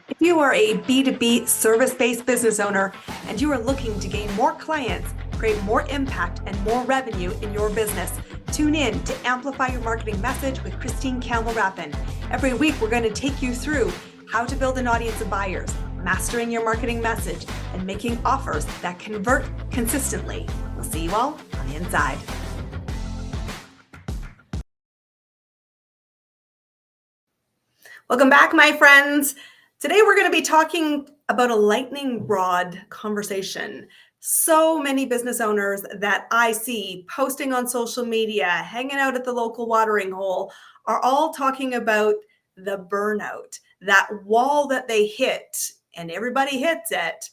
If you are a B2B service-based business owner and you are looking to gain more clients, create more impact and more revenue in your business, tune in to Amplify Your Marketing Message with Christine Campbell-Rappin. Every week, we're going to take you through how to build an audience of buyers, mastering your marketing message, and making offers that convert consistently. We'll see you all on the inside. Welcome back, my friends. Today, we're going to be talking about a lightning rod conversation. So many business owners that I see posting on social media, hanging out at the local watering hole, are all talking about the burnout, that wall that they hit, and everybody hits it.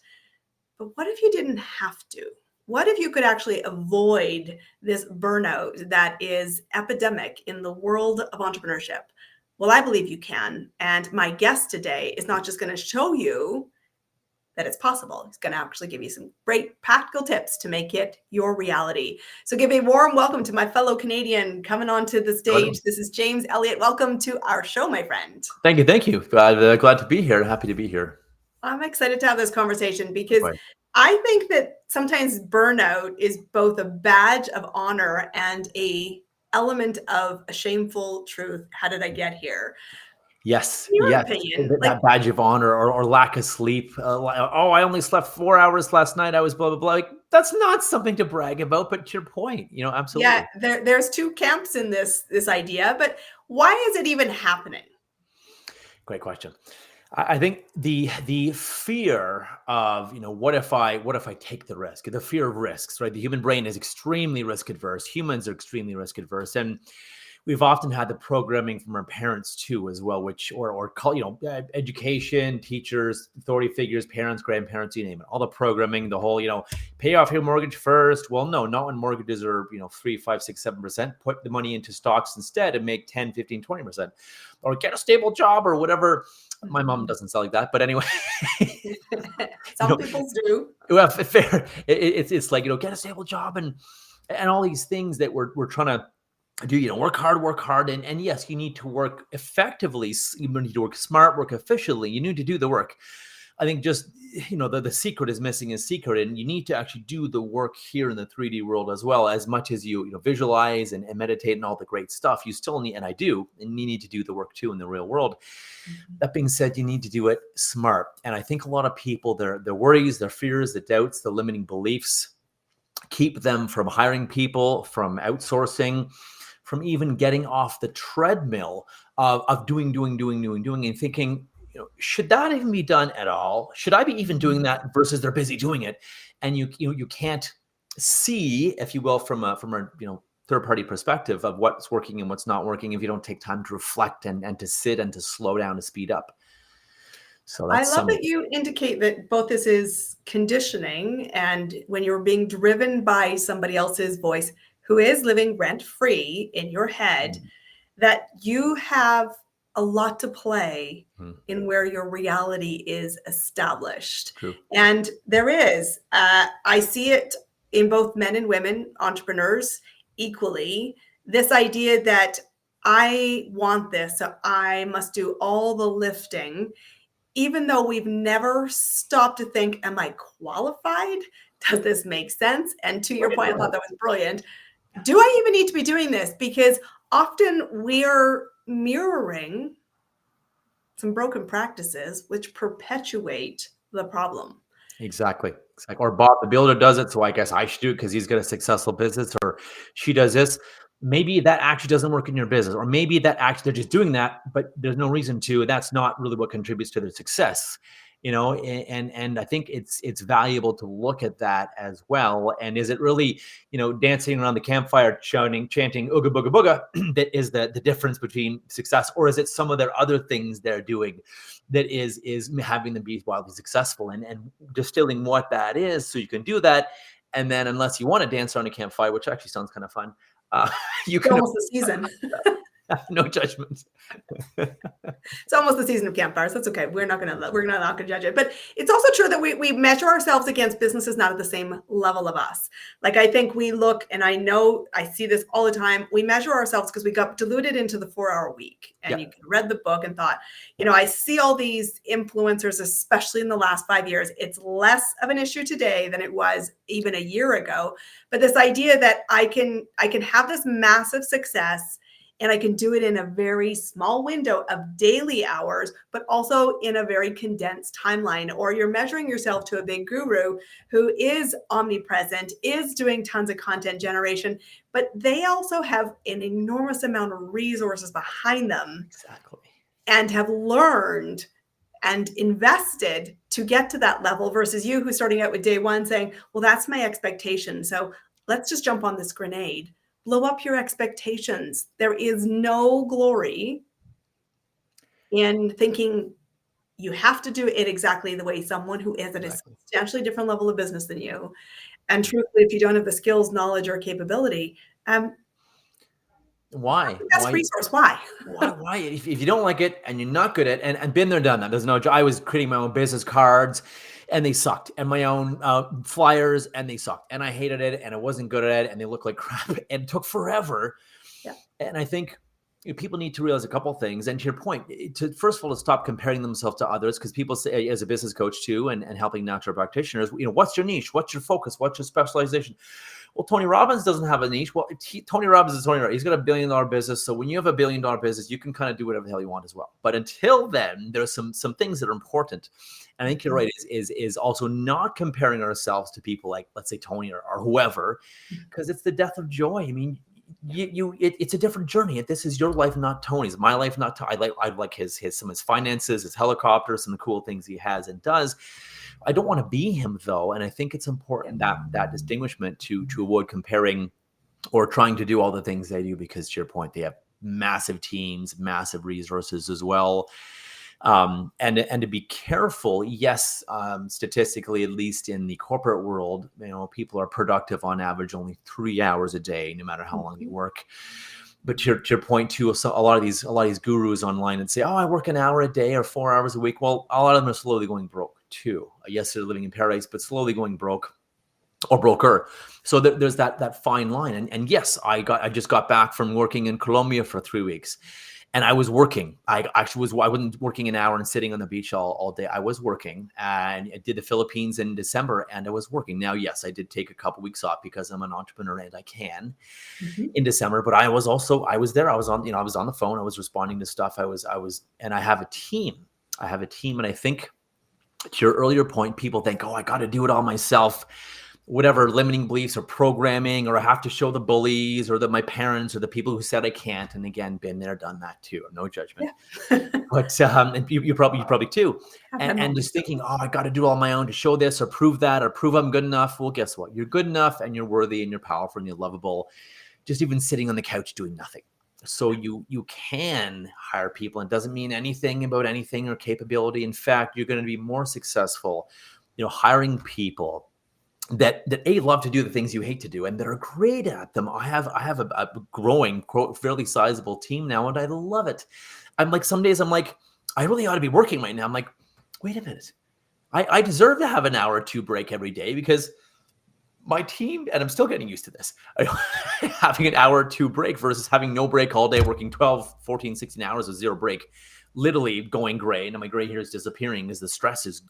But what if you didn't have to? What if you could actually avoid this burnout that is epidemic in the world of entrepreneurship? Well, I believe you can. And my guest today is not just going to show you that it's possible. He's going to actually give you some great practical tips to make it your reality. So give a warm welcome to my fellow Canadian coming onto the stage. This is James Eliot. Welcome to our show, my friend. Thank you. Thank you. Glad to be here. Happy to be here. I'm excited to have this conversation because Right. I think that sometimes burnout is both a badge of honor and a element of a shameful truth. How did I get here? Yes. In your Yes. opinion, That badge of honor or lack of sleep. I only slept 4 hours last night. I was blah, blah, blah. Like, that's not something to brag about, but to your point, yeah, absolutely. there's two camps in this idea, but why is it even happening? Great question. I think the fear of, what if I take the risk? The fear of risks, right? The human brain is extremely risk adverse. Humans are extremely risk adverse, and we've often had the programming from our parents too, as well, which education, teachers, authority figures, parents, grandparents, you name it, all the programming, the whole, pay off your mortgage first. Well, no, not when mortgages are 3, 5, 6, 7%. Put the money into stocks instead and make 10, 15, 20%, or get a stable job or whatever. My mom doesn't sell like that, but anyway. Some people do. Well, fair. It's like, get a stable job and all these things that we're trying to do. Work hard, and yes, you need to work effectively. You need to work smart, work efficiently. You need to do the work. I think just the secret is missing a secret, and you need to actually do the work here in the 3D world as well. As much as you visualize and meditate and all the great stuff, you still need, and I do, and you need to do the work too in the real world. That being said, you need to do it smart, and I think a lot of people, their worries, their fears, the doubts, the limiting beliefs keep them from hiring people, from outsourcing, from even getting off the treadmill of doing and thinking, should that even be done at all? Should I be even doing that versus they're busy doing it? And you can't see, if you will, from a third-party perspective of what's working and what's not working if you don't take time to reflect and to sit and to slow down, to speed up. So I love that you indicate that both this is conditioning, and when you're being driven by somebody else's voice who is living rent-free in your head, that you have a lot to play in where your reality is established. True. And there is, I see it in both men and women entrepreneurs equally, this idea that I want this, so I must do all the lifting, even though we've never stopped to think, am I qualified? Does this make sense? And to your point, I thought that was brilliant. Do I even need to be doing this? Because often we're mirroring some broken practices which perpetuate the problem. Exactly. Or Bob the Builder does it, so I guess I should do it because he's got a successful business, or she does this. Maybe that actually doesn't work in your business, or maybe that actually they're just doing that, but there's no reason to. That's not really what contributes to their success, And I think it's valuable to look at that as well. And is it really, dancing around the campfire, chanting "ooga booga booga" that is the difference between success, or is it some of their other things they're doing that is having them be wildly successful, and distilling what that is so you can do that. And then, unless you want to dance around a campfire, which actually sounds kind of fun, you can almost the season. No judgment. It's almost the season of campfires. That's okay. We're not gonna judge it. But it's also true that we measure ourselves against businesses not at the same level of us. Like I think we look, and I know I see this all the time. We measure ourselves because we got diluted into the 4-hour week, and you read the book and thought, I see all these influencers, especially in the last 5 years. It's less of an issue today than it was even a year ago. But this idea that I can have this massive success, and I can do it in a very small window of daily hours, but also in a very condensed timeline. Or you're measuring yourself to a big guru who is omnipresent, is doing tons of content generation, but they also have an enormous amount of resources behind them. Exactly. And have learned and invested to get to that level versus you who's starting out with day one saying, well, that's my expectation. So let's just jump on this grenade. Blow up your expectations. There is no glory in thinking you have to do it exactly the way someone who is at a substantially different level of business than you. And truthfully, if you don't have the skills, knowledge, or capability, why? Best resource. Why? Why? If you don't like it and you're not good at it, and been there, done that. There's no. I was creating my own business cards, and they sucked, and my own flyers, and they sucked, and I hated it, and I wasn't good at it, and they looked like crap, and it took forever. Yeah. And I think people need to realize a couple things. And to your point, first of all, to stop comparing themselves to others, because people say, as a business coach too, and helping natural practitioners, what's your niche? What's your focus? What's your specialization? Well, Tony Robbins doesn't have a niche. Well, Tony Robbins is Tony Robbins. He's got $1 billion business. So when you have $1 billion business, you can kind of do whatever the hell you want as well. But until then, there's some things that are important. And I think you're right, is also not comparing ourselves to people like, let's say, Tony or whoever, because it's the death of joy. I mean, it's a different journey. And this is your life, not Tony's. My life, not Tony. I like some of his finances, his helicopters, some of the cool things he has and does. I don't want to be him though. And I think it's important that distinguishment to avoid comparing or trying to do all the things they do, because to your point, they have massive teams, massive resources as well. And to be careful, yes, statistically, at least in the corporate world, people are productive on average only 3 hours a day, no matter how long they work. But to your point too, so a lot of these gurus online and say, oh, I work an hour a day or 4 hours a week. Well, a lot of them are slowly going broke too. Yes, they're living in paradise, but slowly going broke or broker. So there's that fine line. And yes, I just got back from working in Colombia for 3 weeks. And I was working. I wasn't working an hour and sitting on the beach all day. I was working, and I did the Philippines in December, and I was working. Now, yes, I did take a couple weeks off because I'm an entrepreneur and I can in December. But I was there. I was on the phone. I was responding to stuff. And I have a team. And I think, to your earlier point, people think, oh, I got to do it all myself. Whatever limiting beliefs or programming, or I have to show the bullies or my parents or the people who said I can't. And again, been there, done that too. No judgment. Yeah. But and you probably too. And just thinking, oh, I got to do it all on my own to show this or prove that or prove I'm good enough. Well, guess what? You're good enough and you're worthy and you're powerful and you're lovable. Just even sitting on the couch doing nothing. So you can hire people. It doesn't mean anything about anything or capability. In fact, you're going to be more successful, hiring people that love to do the things you hate to do and that are great at them. I have a growing, fairly sizable team now, and I love it. I'm like, some days I'm like, I really ought to be working right now. I'm like, wait a minute. I deserve to have an hour or two break every day, because my team, and I'm still getting used to this, having an hour or two break versus having no break all day, working 12, 14, 16 hours with zero break. Literally going gray, and my gray hair is disappearing as the stress is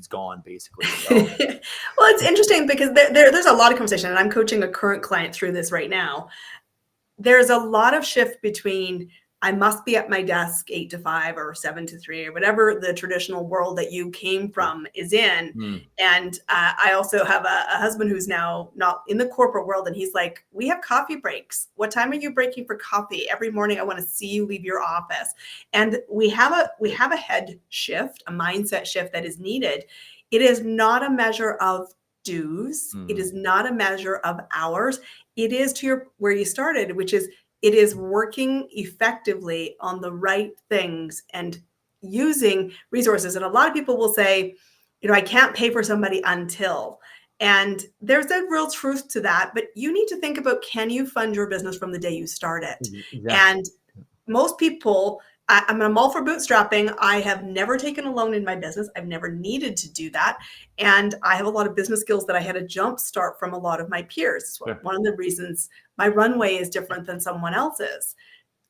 gone, basically. So. Well, it's interesting because there's a lot of conversation, and I'm coaching a current client through this right now. There's a lot of shift between I must be at my desk 8 to 5 or 7 to 3 or whatever the traditional world that you came from is in. And I also have a husband who's now not in the corporate world. And he's like, we have coffee breaks. What time are you breaking for coffee? Every morning, I want to see you leave your office. And we have a head shift, a mindset shift that is needed. It is not a measure of dues. It is not a measure of hours. It is to where you started, which is, it is working effectively on the right things and using resources. And a lot of people will say, I can't pay for somebody until. And there's a real truth to that. But you need to think about, can you fund your business from the day you start it? And most people, I'm all for bootstrapping. I have never taken a loan in my business. I've never needed to do that. And I have a lot of business skills that I had a jump start from a lot of my peers. Sure. One of the reasons my runway is different than someone else's.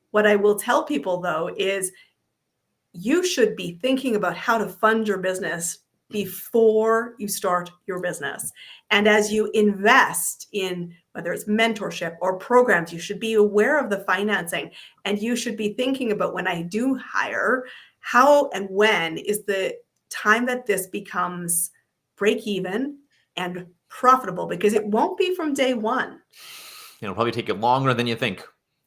What I will tell people though is you should be thinking about how to fund your business before you start your business. And as you invest in whether it's mentorship or programs, you should be aware of the financing, and you should be thinking about, when I do hire, how and when is the time that this becomes break even and profitable, because it won't be from day one. It'll probably take you longer than you think.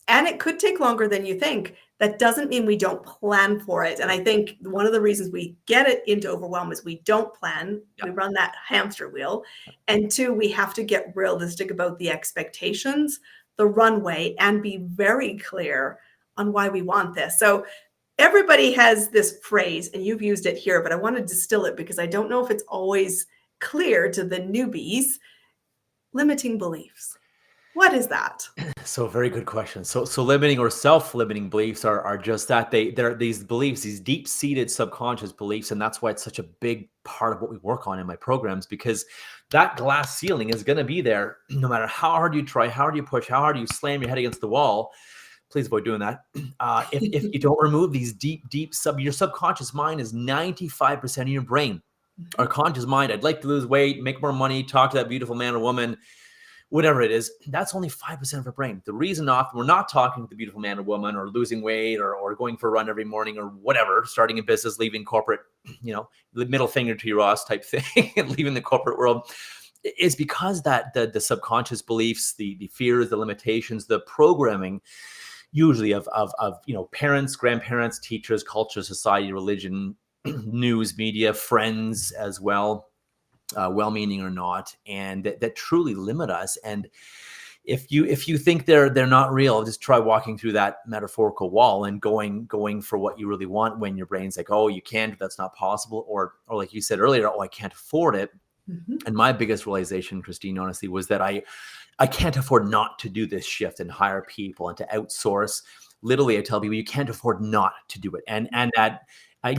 And it could take longer than you think. That doesn't mean we don't plan for it. And I think one of the reasons we get it into overwhelm is we don't plan. Yeah. We run that hamster wheel. And two, we have to get realistic about the expectations, the runway, and be very clear on why we want this. So everybody has this phrase, and you've used it here, but I want to distill it because I don't know if it's always clear to the newbies. Limiting beliefs. What is that? So very good question. So limiting or self-limiting beliefs are just that. They're these beliefs, these deep-seated subconscious beliefs, and that's why it's such a big part of what we work on in my programs, because that glass ceiling is going to be there no matter how hard you try, how hard you push, how hard you slam your head against the wall. Please avoid doing that. If you don't remove these your subconscious mind is 95% of your brain. Our conscious mind, I'd like to lose weight, make more money, talk to that beautiful man or woman, whatever it is, that's only 5% of our brain. The reason often we're not talking to the beautiful man or woman, or losing weight, or going for a run every morning, or whatever, starting a business, leaving corporate, the middle finger to your ass type thing, and leaving the corporate world, is because that the subconscious beliefs, the fears, the limitations, the programming, usually of parents, grandparents, teachers, culture, society, religion, news, media, friends as well, well-meaning or not, and that truly limit us. And if you think they're not real, just try walking through that metaphorical wall and going for what you really want, when your brain's like, oh, you can't, that's not possible, or like you said earlier, oh, I can't afford it. Mm-hmm. And my biggest realization, Christine, honestly, was that I can't afford not to do this shift and hire people and to outsource. Literally, I tell people you can't afford not to do it. And that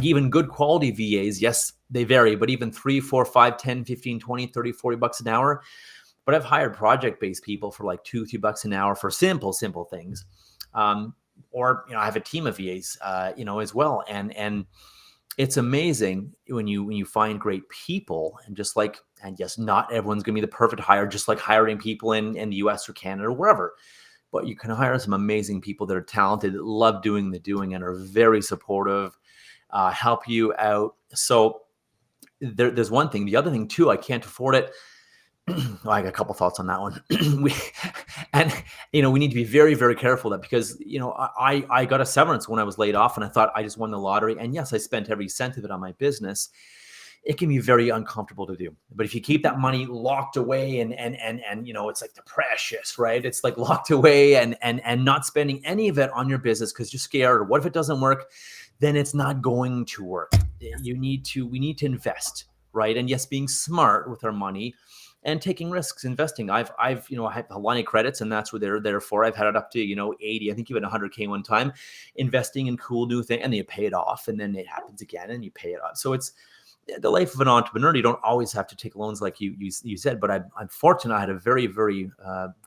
even good quality VAs, yes, they vary, but even 3, 4, 5, 10, 15, 20, 30, 40 bucks an hour. But I've hired project-based people for like $2-3 an hour for simple things. Or, I have a team of VAs, as well. And it's amazing when you find great people, and yes, not everyone's going to be the perfect hire, just like hiring people in the US or Canada or wherever. But you can hire some amazing people that are talented, that love doing the doing, and are very supportive, help you out. So there's one thing. The other thing too, I can't afford it. I got a couple thoughts on that one. we need to be very, very careful that, because, I got a severance when I was laid off, and I thought I just won the lottery. And yes, I spent every cent of it on my business. It can be very uncomfortable to do. But if you keep that money locked away and it's like the precious, right? It's like locked away and not spending any of it on your business because you're scared, or what if it doesn't work? Then it's not going to work. We need to invest, right? And yes, being smart with our money and taking risks, investing. I have a line of credits, and that's what they're there for. I've had it up to 80. I think even 100K one time, investing in cool new things, and then you pay it off, and then it happens again, and you pay it off. So it's the life of an entrepreneur. You don't always have to take loans like you said, but I'm fortunate. I had a very, very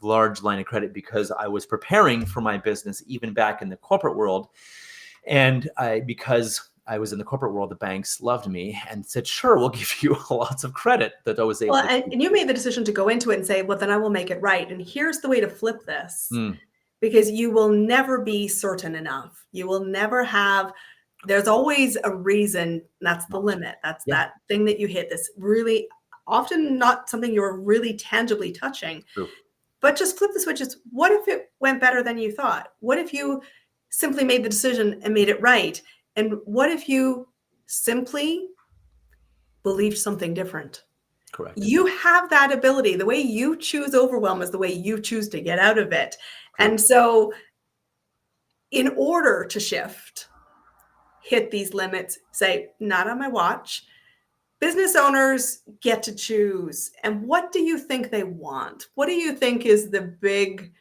large line of credit because I was preparing for my business even back in the corporate world. And because I was in the corporate world, the banks loved me and said, sure, we'll give you lots of credit, that I was able to. And you made the decision to go into it and say, well, then I will make it right. And here's the way to flip this, because you will never be certain enough. You will never have, there's always a reason. That's the limit. That's that thing that you hit. This really often not something you're really tangibly touching. True. But just flip the switches. What if it went better than you thought? What if you simply made the decision and made it right? And what if you simply believed something different? Correct. You have that ability. The way you choose overwhelm is the way you choose to get out of it. Correct. And so in order to shift, hit these limits, say, not on my watch, business owners get to choose. And what do you think they want? What do you think is the big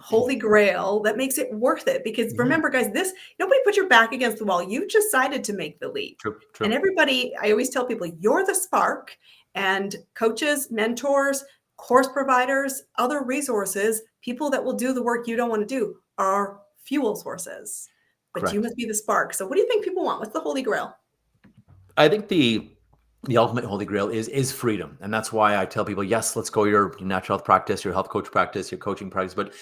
holy grail that makes it worth it. Because Yeah, remember, guys, this nobody put your back against the wall. You decided to make the leap. true, And true. everybody, I always tell people, you're the spark, and coaches, mentors, course providers, other resources, people that will do the work you don't want to do are fuel sources. But you Correct. must be the spark. So what do you think people want? What's the holy grail? I think the ultimate holy grail is freedom, and that's why I tell people, yes, let's go your natural health practice, your health coach practice, your coaching practice, but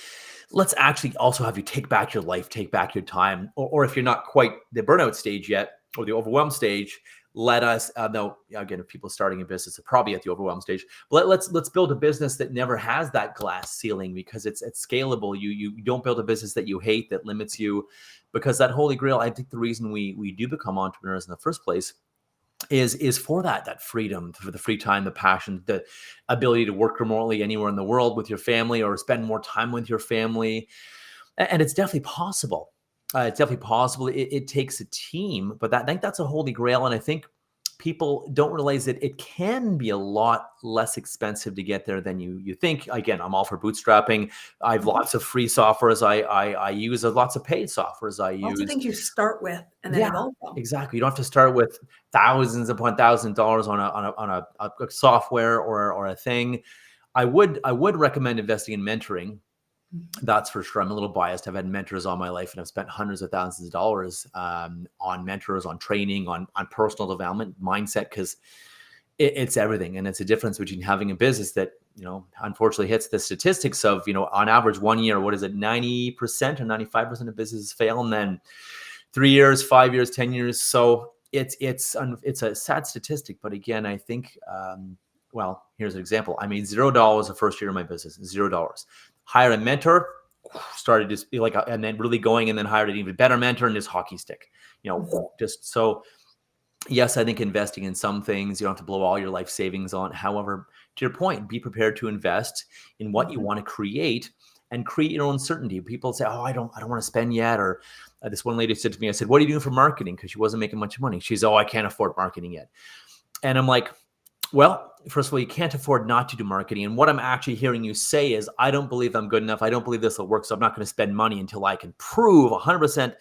let's actually also have you take back your life, take back your time, or if you're not quite the burnout stage yet or the overwhelmed stage, let us no again, if people starting a business are probably at the overwhelmed stage, but let's build a business that never has that glass ceiling, because it's scalable. You don't build a business that you hate, that limits you, because that holy grail, I think the reason we do become entrepreneurs in the first place is for that freedom, for the free time, the passion, the ability to work remotely anywhere in the world with your family, or spend more time with your family. And it's definitely possible. It's definitely possible. It takes a team, but I think that's a holy grail. And I think people don't realize that it can be a lot less expensive to get there than you think. Again, I'm all for bootstrapping. I have lots of free softwares I use, lots of paid softwares I Lots of use. things you start with and then Yeah, evolve from. exactly. You don't have to start with thousands upon $1,000 on a software or a thing. I would recommend investing in mentoring. That's for sure. I'm a little biased. I've had mentors all my life, and I've spent hundreds of thousands of dollars on mentors, on training, on personal development, mindset, because it's everything. And it's a difference between having a business that, unfortunately hits the statistics of, on average 1 year, what is it, 90% or 95% of businesses fail, and then 3 years, 5 years, 10 years. So it's a sad statistic. But again, I think, well, here's an example. I made $0 the first year of my business, $0. Hired a mentor, started to be like, and then really going, and then hired an even better mentor, and this hockey stick, just so. Yes, I think investing in some things, you don't have to blow all your life savings on. However, to your point, be prepared to invest in what you want to create, and create your own certainty. People say, "Oh, I don't want to spend yet." Or this one lady said to me, I said, "What are you doing for marketing?" Because she wasn't making much money. She's, "Oh, I can't afford marketing yet." And I'm like, well, first of all, you can't afford not to do marketing. And what I'm actually hearing you say is, I don't believe I'm good enough. I don't believe this will work. So I'm not going to spend money until I can prove 100%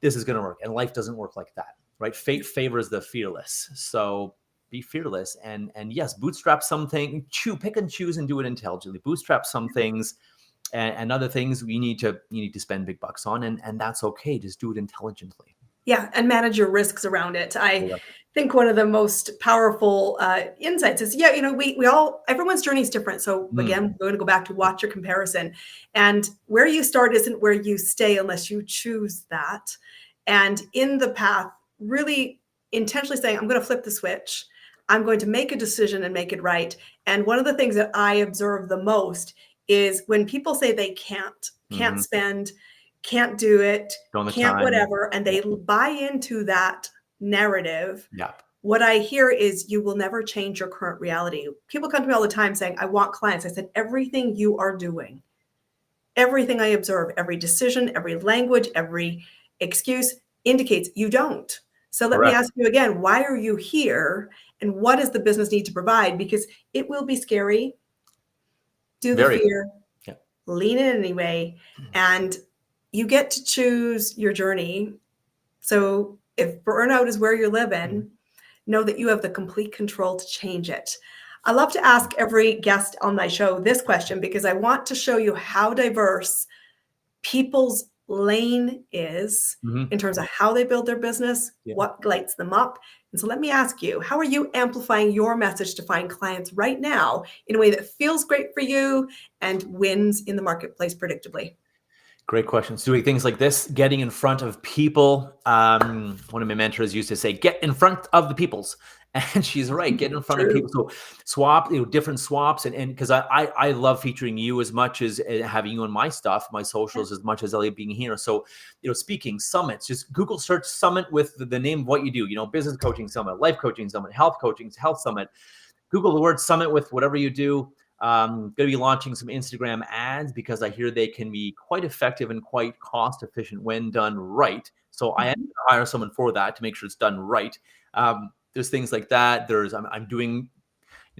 this is going to work. And life doesn't work like that, right? Fate favors the fearless. So be fearless. And yes, bootstrap something, pick and choose and do it intelligently. Bootstrap some things, and other things you need to spend big bucks on. And that's okay. Just do it intelligently. Yeah, and manage your risks around it. I Correct. think one of the most powerful insights is, yeah, we all, everyone's journey is different. So Mm, again, we're going to go back to watch your comparison. And where you start isn't where you stay unless you choose that. And in the path, really intentionally saying, I'm going to flip the switch. I'm going to make a decision and make it right. And one of the things that I observe the most is when people say they can't mhm. spend, can't do it, Don't the can't time. whatever, and they buy into that narrative. Yeah. What I hear is you will never change your current reality. People come to me all the time saying, I want clients. I said, everything you are doing, everything I observe, every decision, every language, every excuse indicates you don't. So let me Correct. ask you again, why are you here? And what does the business need to provide? Because it will be scary. Do the Very. fear, Yeah. lean in anyway, and you get to choose your journey. So if burnout is where you're Mhm. living, know that you have the complete control to change it. I love to ask every guest on my show this question because I want to show you how diverse people's lane is Mhm. in terms of how they build their business, Yeah. what lights them up. And so let me ask you, how are you amplifying your message to find clients right now in a way that feels great for you and wins in the marketplace predictably? Great questions. Doing things like this, getting in front of people. One of my mentors used to say, "Get in front of the peoples," and she's right. Get in front of people. True. So swap, different swaps, and because I love featuring you as much as having you on my stuff, my Yeah. socials, as much as Eliot being here. So speaking summits, just Google search summit with the name of what you do. Business coaching summit, life coaching summit, health coaching, health summit. Google the word summit with whatever you do. Going to be launching some Instagram ads because I hear they can be quite effective and quite cost efficient when done right. So I am going Mhm. to hire someone for that to make sure it's done right. There's things like that. I'm doing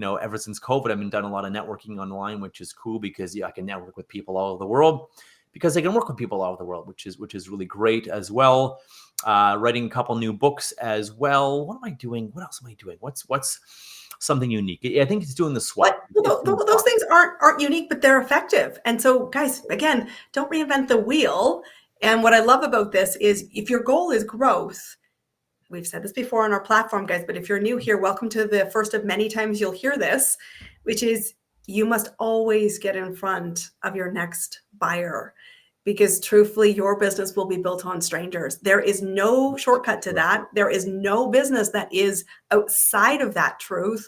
ever since COVID, I've been done a lot of networking online, which is cool because I can network with people all over the world because I can work with people all over the world, which is really great as well. Writing a couple new books as well. What am I doing? What else am I doing? What's something unique? I think it's doing the SWOT. Those things aren't unique, but they're effective. And so, guys, again, don't reinvent the wheel. And what I love about this is if your goal is growth, we've said this before on our platform, guys, but if you're new here, welcome to the first of many times you'll hear this, which is you must always get in front of your next buyer. Because truthfully, your business will be built on strangers. There is no shortcut to that. There is no business that is outside of that truth.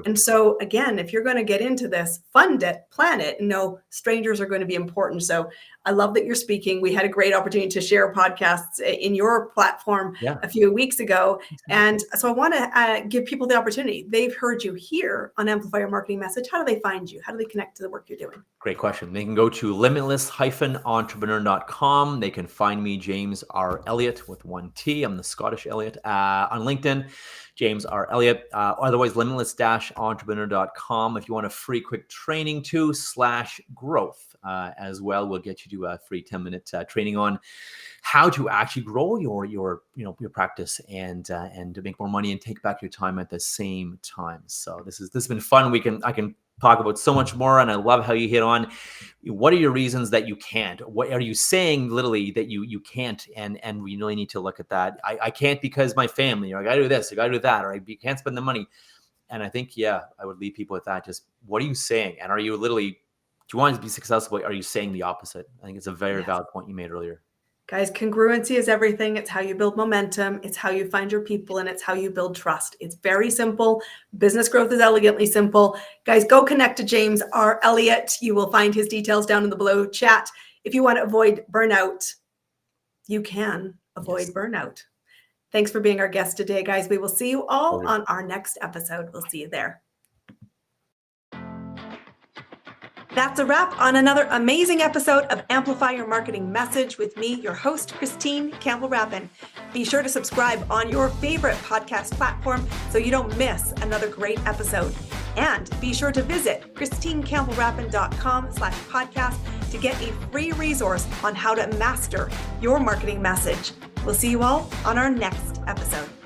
And so again, if you're going to get into this, fund it, plan it, and know strangers are going to be important. So I love that you're speaking. We had a great opportunity to share podcasts in your platform a few weeks ago. And so I want to give people the opportunity. They've heard you here on Amplify Your Marketing Message. How do they find you? How do they connect to the work you're doing? Great question. They can go to limitless-entrepreneur.com. They can find me, James R. Eliot, with one T. I'm the Scottish Eliot. On LinkedIn, James R. Eliot. Otherwise, limitless-entrepreneur.com. If you want a free quick training too, /growth as well, we'll get you to a free 10-minute training on how to actually grow your practice and to make more money and take back your time at the same time. So this has been fun. I can talk about so much more, and I love how you hit on what are your reasons that you can't. What are you saying literally that you can't, and we really need to look at that. I can't because my family, or I gotta do this, I gotta do that, or I can't spend the money. And I think I would leave people with that. Just what are you saying, and are you literally, do you want to be successful, are you saying the opposite? I think it's a very valid point you made earlier. Guys, congruency is everything. It's how you build momentum. It's how you find your people, and it's how you build trust. It's very simple. Business growth is elegantly simple. Guys, go connect to James R. Eliot. You will find his details down in the below chat. If you want to avoid burnout, you can avoid burnout. Thanks for being our guest today, guys. We will see you all on our next episode. We'll see you there. That's a wrap on another amazing episode of Amplify Your Marketing Message with me, your host, Christine Campbell-Rappin. Be sure to subscribe on your favorite podcast platform so you don't miss another great episode. And be sure to visit christinecampbellrappin.com/podcast to get a free resource on how to master your marketing message. We'll see you all on our next episode.